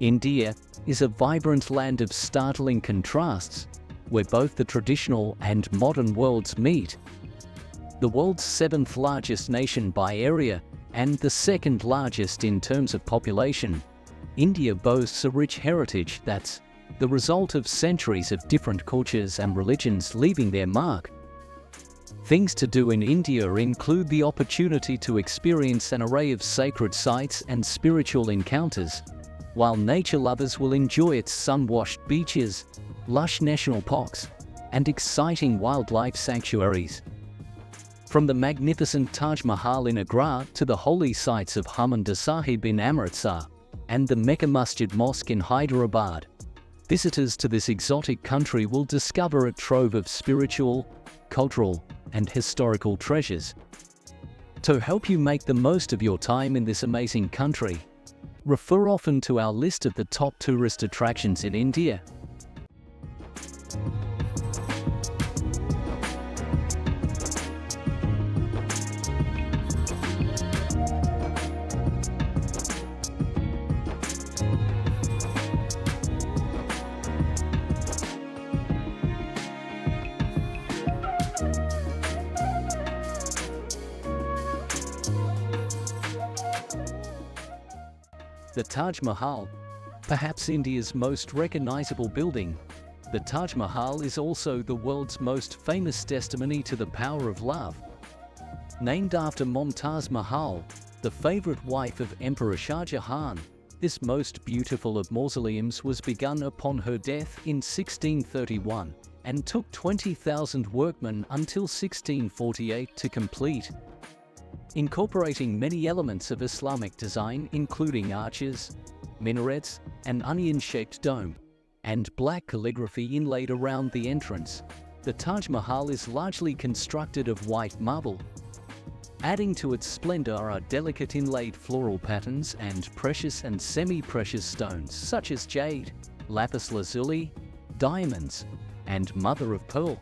India is a vibrant land of startling contrasts, where both the traditional and modern worlds meet. The world's seventh largest nation by area and the second largest in terms of population, India boasts a rich heritage that's the result of centuries of different cultures and religions leaving their mark. Things to do in India include the opportunity to experience an array of sacred sites and spiritual encounters, while nature lovers will enjoy its sun-washed beaches, lush national parks, and exciting wildlife sanctuaries. From the magnificent Taj Mahal in Agra to the holy sites of Harmandir Sahib in Amritsar and the Mecca Masjid Mosque in Hyderabad, visitors to this exotic country will discover a trove of spiritual, cultural, and historical treasures. To help you make the most of your time in this amazing country, refer often to our list of the top tourist attractions in India. The Taj Mahal, perhaps India's most recognizable building, the Taj Mahal is also the world's most famous testimony to the power of love. Named after Mumtaz Mahal, the favorite wife of Emperor Shah Jahan, this most beautiful of mausoleums was begun upon her death in 1631 and took 20,000 workmen until 1648 to complete. Incorporating many elements of Islamic design including arches, minarets, an onion-shaped dome, and black calligraphy inlaid around the entrance, the Taj Mahal is largely constructed of white marble. Adding to its splendor are delicate inlaid floral patterns and precious and semi-precious stones such as jade, lapis lazuli, diamonds, and mother of pearl.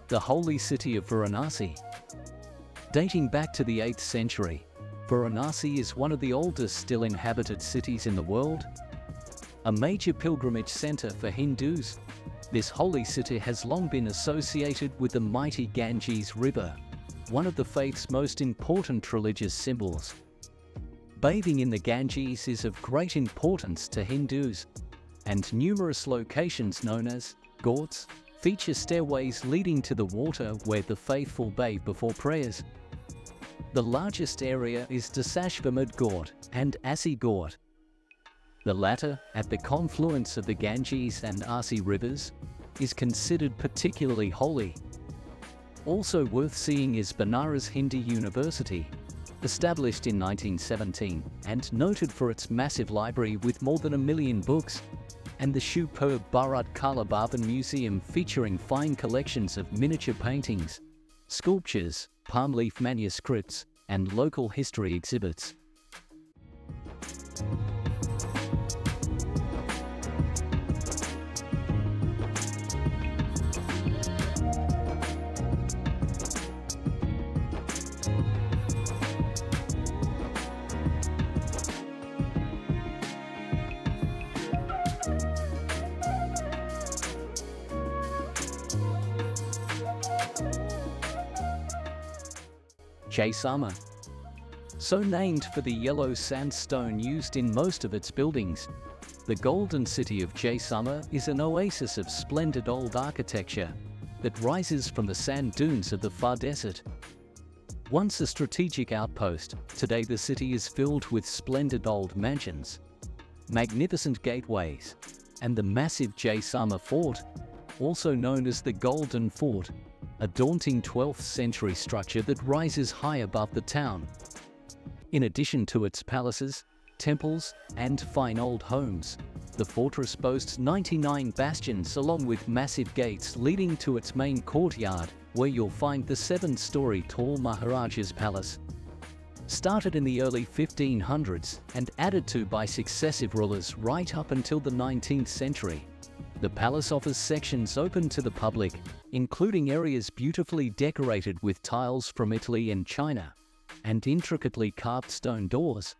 The holy city of Varanasi. Dating back to the 8th century, Varanasi is one of the oldest still inhabited cities in the world. A major pilgrimage center for Hindus, this holy city has long been associated with the mighty Ganges River, one of the faith's most important religious symbols. Bathing in the Ganges is of great importance to Hindus, and numerous locations known as ghats feature stairways leading to the water where the faithful bathe before prayers. The largest area is Dasashvamedh Ghat and Asi Ghat. The latter, at the confluence of the Ganges and Asi rivers, is considered particularly holy. Also worth seeing is Banaras Hindu University, established in 1917 and noted for its massive library with more than 1 million books, and the superb Bharat Kala Bhavan Museum featuring fine collections of miniature paintings, sculptures, palm leaf manuscripts, and local history exhibits. Jaisalmer. So named for the yellow sandstone used in most of its buildings, the golden city of Jaisalmer is an oasis of splendid old architecture that rises from the sand dunes of the far desert. Once a strategic outpost, today the city is filled with splendid old mansions, magnificent gateways, and the massive Jaisalmer Fort, also known as the Golden Fort, a daunting 12th century structure that rises high above the town. In addition to its palaces, temples, and fine old homes, The fortress boasts 99 bastions along with massive gates leading to its main courtyard, where you'll find the 7-story tall Maharaja's Palace. Started in the early 1500s and added to by successive rulers right up until the 19th century. The palace offers sections open to the public, including areas beautifully decorated with tiles from Italy and China, and intricately carved stone doors.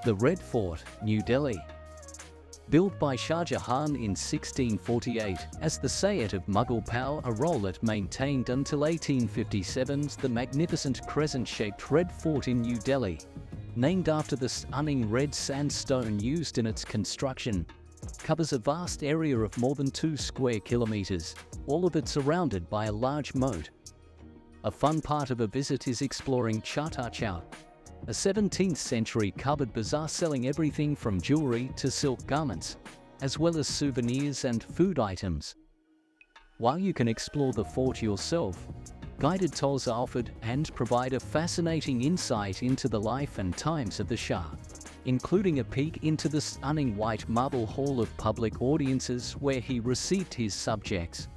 The Red Fort, New Delhi. Built by Shah Jahan in 1648 as the Sayed of Mughal power, a role it maintained until 1857, the magnificent crescent-shaped Red Fort in New Delhi, named after the stunning red sandstone used in its construction, covers a vast area of more than 2 square kilometers, all of it surrounded by a large moat. A fun part of a visit is exploring Chata Chowk, a 17th century covered bazaar selling everything from jewelry to silk garments, as well as souvenirs and food items. While you can explore the fort yourself, guided tours are offered and provide a fascinating insight into the life and times of the Shah, including a peek into the stunning white marble hall of public audiences where he received his subjects.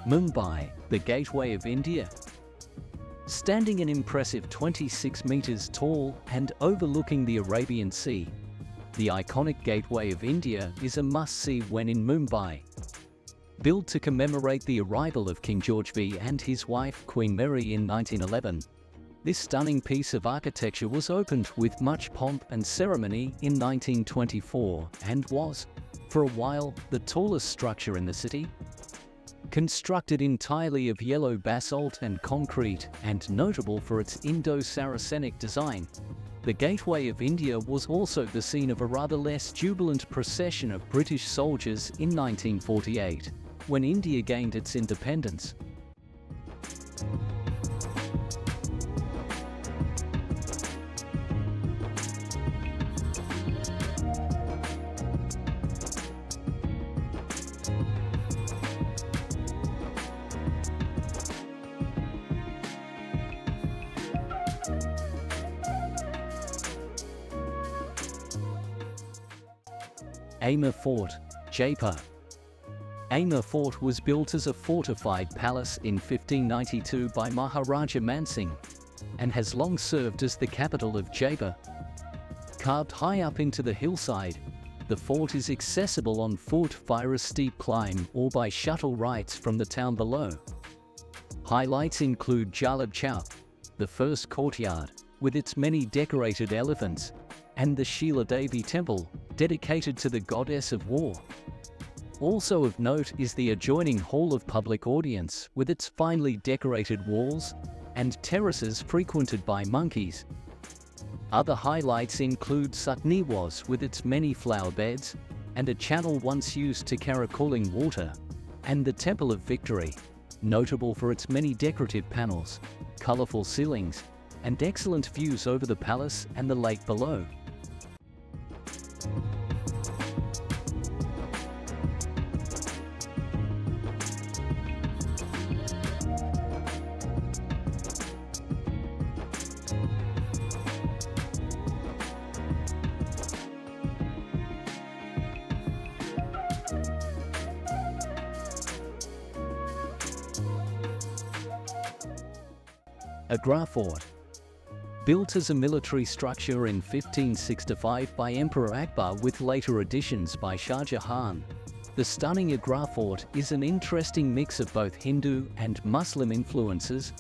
Mumbai, the Gateway of India. Standing an impressive 26 meters tall and overlooking the Arabian Sea, the iconic Gateway of India is a must-see when in Mumbai. Built to commemorate the arrival of King George V and his wife Queen Mary in 1911, this stunning piece of architecture was opened with much pomp and ceremony in 1924 and was, for a while, the tallest structure in the city. Constructed entirely of yellow basalt and concrete and notable for its Indo-Saracenic design, the Gateway of India was also the scene of a rather less jubilant procession of British soldiers in 1948, when India gained its independence. Amer Fort, Jaipur. Amer Fort was built as a fortified palace in 1592 by Maharaja Mansingh and has long served as the capital of Jaipur. Carved high up into the hillside, the fort is accessible on foot via a steep climb or by shuttle rides from the town below. Highlights include Jalab Chowk, the first courtyard, with its many decorated elephants, and the Sheila Devi temple, dedicated to the goddess of war. Also of note is the adjoining Hall of Public Audience with its finely decorated walls and terraces frequented by monkeys. Other highlights include Sat Niwas with its many flower beds and a channel once used to carry cooling water, and the Temple of Victory, notable for its many decorative panels, colorful ceilings, and excellent views over the palace and the lake below. Agra Fort. Built as a military structure in 1565 by Emperor Akbar with later additions by Shah Jahan, the stunning Agra Fort is an interesting mix of both Hindu and Muslim influences.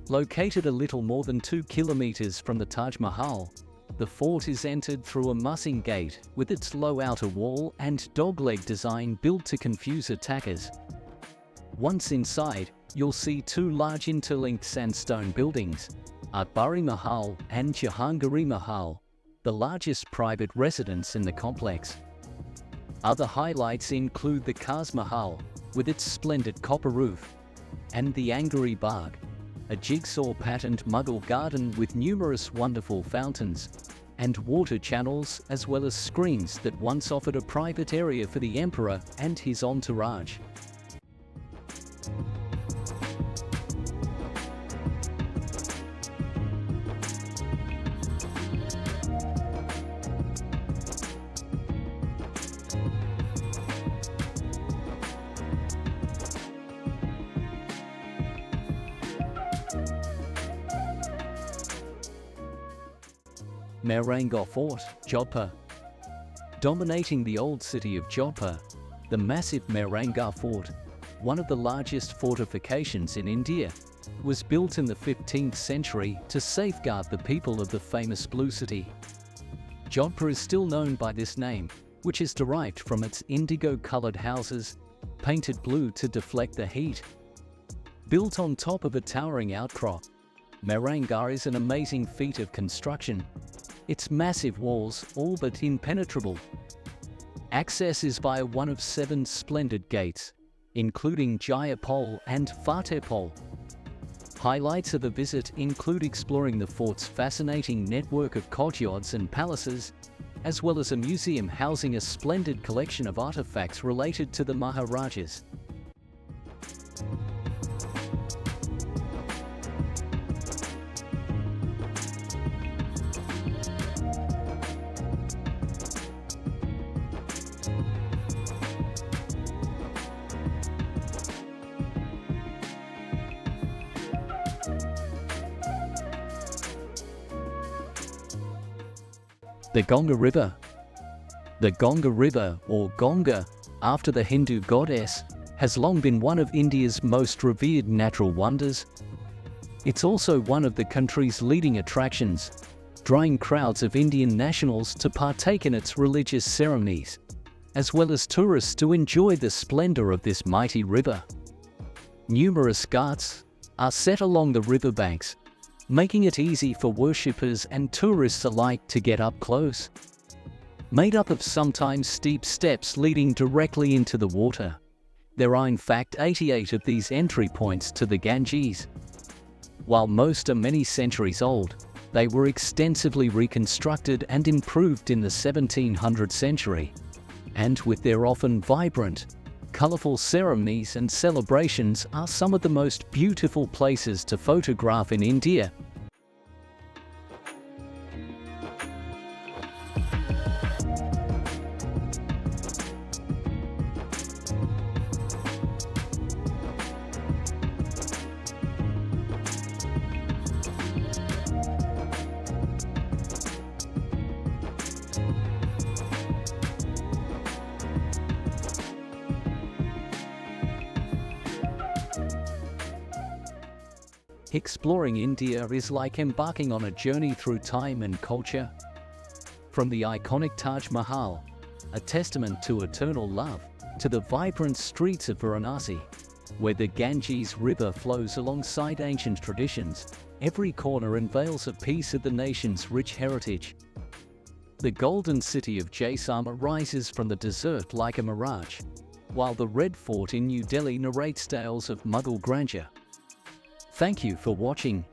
Located a little more than 2 kilometers from the Taj Mahal, the fort is entered through a mussing gate with its low outer wall and dogleg design built to confuse attackers. Once inside, you'll see two large interlinked sandstone buildings, Akbari Mahal and Jahangiri Mahal, the largest private residence in the complex. Other highlights include the Taj Mahal, with its splendid copper roof, and the Angari Bagh, a jigsaw-patterned Mughal garden with numerous wonderful fountains and water channels, as well as screens that once offered a private area for the emperor and his entourage. Mehrangarh Fort, Jodhpur. Dominating the old city of Jodhpur, the massive Mehrangarh Fort, one of the largest fortifications in India, was built in the 15th century to safeguard the people of the famous Blue City. Jodhpur is still known by this name, which is derived from its indigo-colored houses, painted blue to deflect the heat. Built on top of a towering outcrop, Mehrangarh is an amazing feat of construction. Its massive walls all but impenetrable. Access is via one of 7 splendid gates, including Jayapol and Fatehpol. Highlights of the visit include exploring the fort's fascinating network of courtyards and palaces, as well as a museum housing a splendid collection of artifacts related to the Maharajas. The Ganga River. The Ganga River, or Ganga, after the Hindu goddess, has long been one of India's most revered natural wonders. It's also one of the country's leading attractions, drawing crowds of Indian nationals to partake in its religious ceremonies, as well as tourists to enjoy the splendor of this mighty river. Numerous ghats are set along the riverbanks, making it easy for worshippers and tourists alike to get up close. Made up of sometimes steep steps leading directly into the water, there are in fact 88 of these entry points to the Ganges. While most are many centuries old, they were extensively reconstructed and improved in the 1700th century, and with their often vibrant, colorful ceremonies and celebrations are some of the most beautiful places to photograph in India. Exploring India is like embarking on a journey through time and culture. From the iconic Taj Mahal, a testament to eternal love, to the vibrant streets of Varanasi, where the Ganges River flows alongside ancient traditions, every corner unveils a piece of the nation's rich heritage. The golden city of Jaisalmer rises from the desert like a mirage, while the Red Fort in New Delhi narrates tales of Mughal grandeur. Thank you for watching.